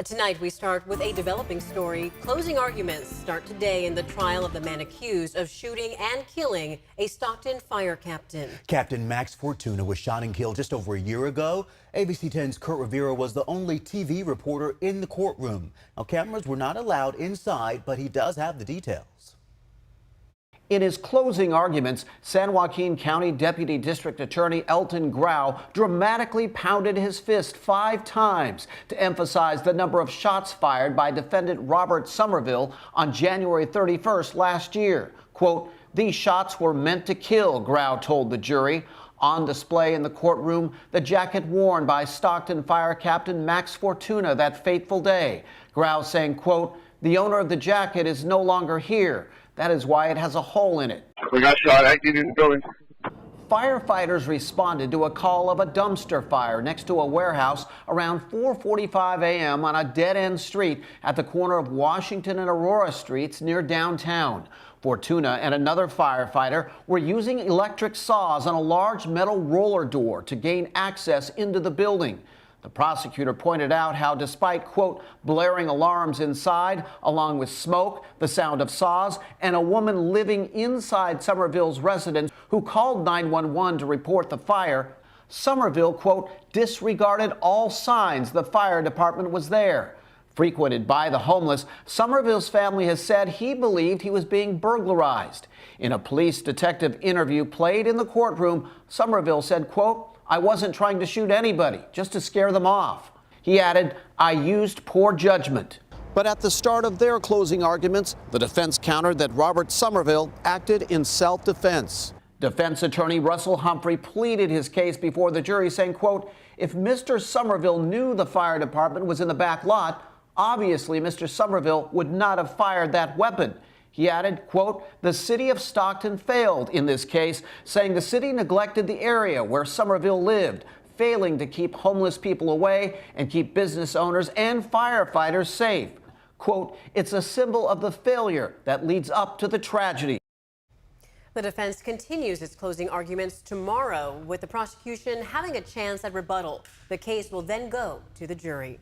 Tonight, we start with a developing story. Closing arguments start today in the trial of the man accused of shooting and killing a Stockton fire captain. Captain Max Fortuna was shot and killed just over a year ago. ABC 10's Kurt Rivera was the only TV reporter in the courtroom. Now, cameras were not allowed inside, but he does have the details. In his closing arguments, San Joaquin County Deputy District Attorney Elton Grau dramatically pounded his fist 5 times to emphasize the number of shots fired by defendant Robert Somerville on January 31st last year. Quote, "These shots were meant to kill," Grau told the jury. On display in the courtroom, the jacket worn by Stockton fire captain Max Fortuna that fateful day. Grau saying, quote, "The owner of the jacket is no longer here. That is why it has a hole in it." We got shot active in the building. Firefighters responded to a call of a dumpster fire next to a warehouse around 4:45 a.m. on a dead-end street at the corner of Washington and Aurora Streets near downtown. Fortuna and another firefighter were using electric saws on a large metal roller door to gain access into the building. The prosecutor pointed out how despite, quote, blaring alarms inside, along with smoke, the sound of saws, and a woman living inside Somerville's residence who called 911 to report the fire, Somerville, quote, disregarded all signs the fire department was there. Frequented by the homeless, Somerville's family has said he believed he was being burglarized. In a police detective interview played in the courtroom, Somerville said, quote, "I wasn't trying to shoot anybody, just to scare them off." He added, "I used poor judgment." But at the start of their closing arguments, the defense countered that Robert Somerville acted in self-defense. Defense attorney Russell Humphrey pleaded his case before the jury, saying, quote, "If Mr. Somerville knew the fire department was in the back lot, obviously Mr. Somerville would not have fired that weapon." He added, quote, "The city of Stockton failed in this case, saying the city neglected the area where Somerville lived, failing to keep homeless people away and keep business owners and firefighters safe. Quote, it's a symbol of the failure that leads up to the tragedy." The defense continues its closing arguments tomorrow, with the prosecution having a chance at rebuttal. The case will then go to the jury.